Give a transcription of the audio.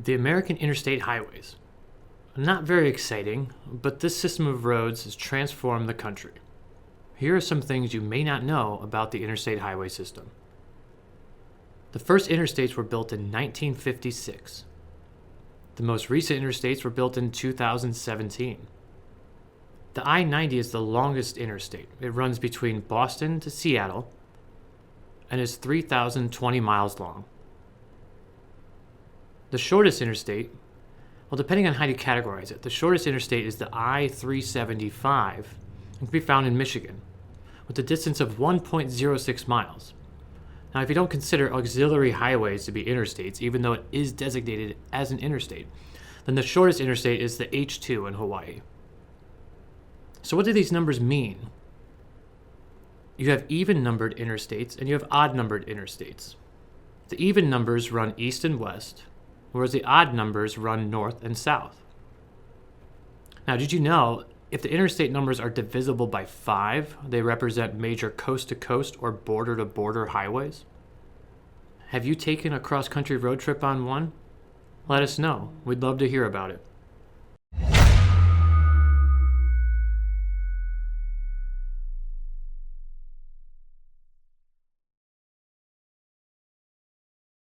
The American interstate highways. Not very exciting, but this system of roads has transformed the country. Here are some things you may not know about the interstate highway system. The first interstates were built in 1956. The most recent interstates were built in 2017. The I-90 is the longest interstate. It runs between Boston to Seattle and is 3,020 miles long. The shortest interstate, well, depending on how you categorize it, the shortest interstate is the I-375 and can be found in Michigan with a distance of 1.06 miles. Now, if you don't consider auxiliary highways to be interstates, even though it is designated as an interstate, then the shortest interstate is the H2 in Hawaii. So what do these numbers mean? You have even-numbered interstates and you have odd-numbered interstates. The even numbers run east and west, whereas the odd numbers run north and south. Now, did you know if the interstate numbers are divisible by 5, they represent major coast-to-coast or border-to-border highways? Have you taken a cross-country road trip on one? Let us know. We'd love to hear about it.